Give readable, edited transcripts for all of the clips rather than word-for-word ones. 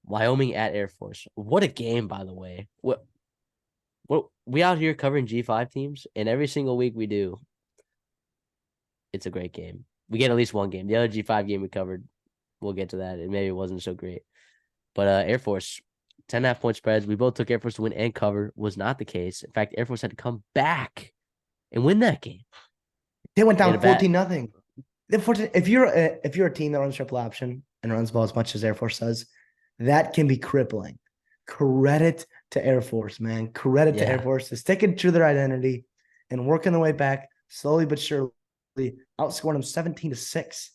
Wyoming at Air Force. What a game, by the way. What we out here covering G5 teams, and every single week we do. It's a great game. We get at least one game. The other G5 game we covered, we'll get to that. And maybe it wasn't so great. But Air Force, 10.5-point spreads. We both took Air Force to win and cover. Was not the case. In fact, Air Force had to come back and win that game. They went down 14-0. If you're a team that runs triple option and runs ball as much as Air Force does, that can be crippling. Credit to Air Force, man. Credit to Air Force to sticking to their identity and working their way back slowly but surely, outscoring them 17-6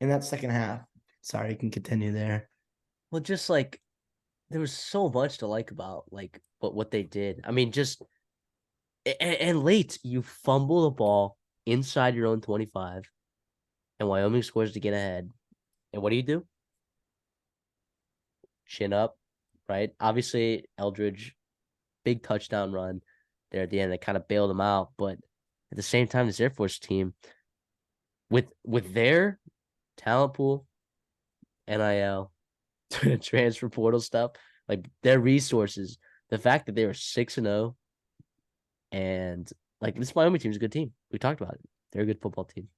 in that second half. Sorry, you can continue there. Well, just like there was so much to like about what they did. I mean, just and late you fumble the ball inside your own 25, and Wyoming scores to get ahead. And what do? Chin up, right? Obviously, Eldridge, big touchdown run there at the end that kind of bailed them out. But at the same time, this Air Force team, with their talent pool, NIL, transfer portal stuff, like their resources, the fact that they were 6-0, and like this Wyoming team is a good team. We talked about it. They're a good football team.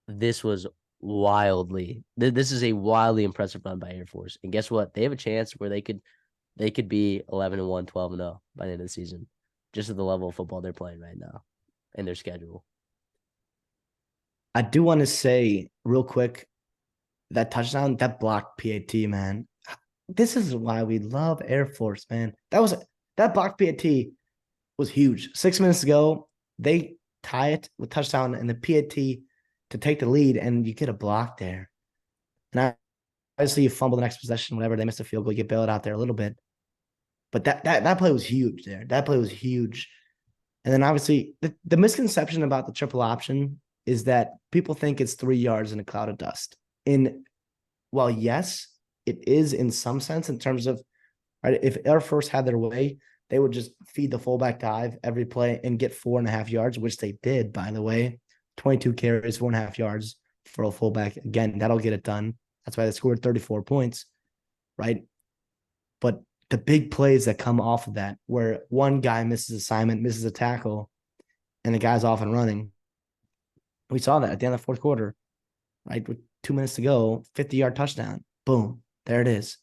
This is a wildly impressive run by Air Force. And guess what? They have a chance where they could be 11-1, 12-0 by the end of the season, just at the level of football they're playing right now and their schedule. I do want to say real quick, that touchdown, that blocked PAT, man. This is why we love Air Force, man. That blocked PAT was huge. 6 minutes ago, they tie it with touchdown and the PAT to take the lead, and you get a block there. And obviously you fumble the next possession, whatever. They missed a field goal, you get bailed out there a little bit. But that play was huge there. That play was huge. And then obviously the misconception about the triple option is that people think it's 3 yards in a cloud of dust. Well, yes, it is in some sense in terms of, right, if Air Force had their way, they would just feed the fullback dive every play and get 4.5 yards, which they did, by the way. 22 carries, 4.5 yards for a fullback. Again, that'll get it done. That's why they scored 34 points, right? But the big plays that come off of that, where one guy misses assignment, misses a tackle, and the guy's off and running. We saw that at the end of the fourth quarter, right? With 2 minutes to go, 50-yard touchdown. Boom. There it is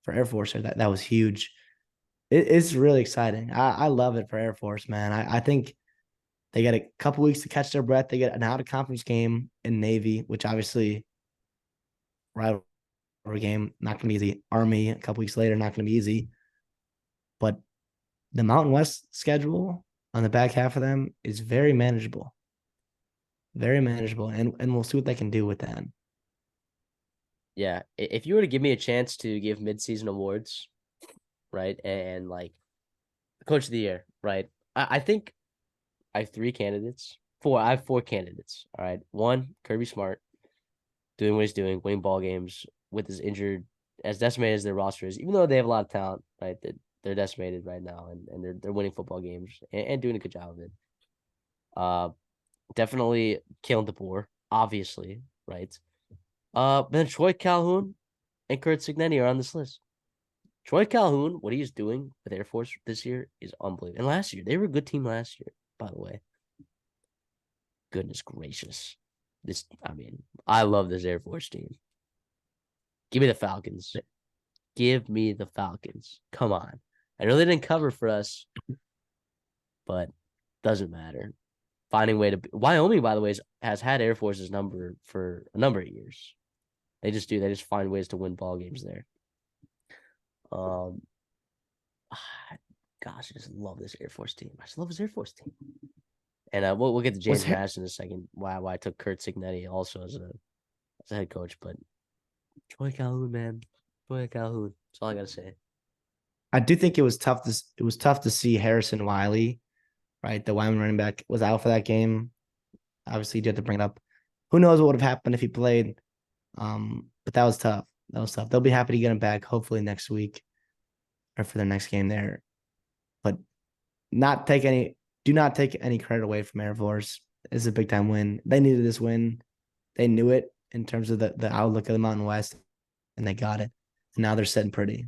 for Air Force. That was huge. It's really exciting. I love it for Air Force, man. I think they get a couple weeks to catch their breath. They get an out-of-conference game in Navy, which obviously rivalry game, not going to be easy. Army, a couple weeks later, not going to be easy. But the Mountain West schedule on the back half of them is very manageable. Very manageable, and we'll see what they can do with that. Yeah, if you were to give me a chance to give midseason awards, right, and like Coach of the Year, right, I think I have 3 candidates. I have 4 candidates. All right, 1, Kirby Smart, doing what he's doing, winning ball games with his injured, as decimated as their roster is. Even though they have a lot of talent, right, they're decimated right now, and they're winning football games and doing a good job of it. Definitely Kalen DeBoer, obviously, right? But then Troy Calhoun and Kurt Signetti are on this list. Troy Calhoun, what he's doing with Air Force this year is unbelievable. And last year, they were a good team last year, by the way. Goodness gracious. I love this Air Force team. Give me the Falcons. Give me the Falcons. Come on. I know they didn't cover for us, but doesn't matter. Finding a way to Wyoming, by the way, has had Air Force's number for a number of years. They just find ways to win ball games there. Gosh, I just love this Air Force team. I just love this Air Force team. And we'll get to James Madison in a second. Why I took Kurt Signetti also as a head coach, but Troy Calhoun, man, Troy Calhoun. That's all I gotta say. I do think it was tough to see Harrison Wiley, right? The Wyoming running back was out for that game. Obviously, you do have to bring it up. Who knows what would have happened if he played? But that was tough. They'll be happy to get him back hopefully next week or for the next game there. But do not take any credit away from Air Force. It's a big time win. They needed this win. They knew it in terms of the outlook of the Mountain West, and they got it. and now they're sitting pretty.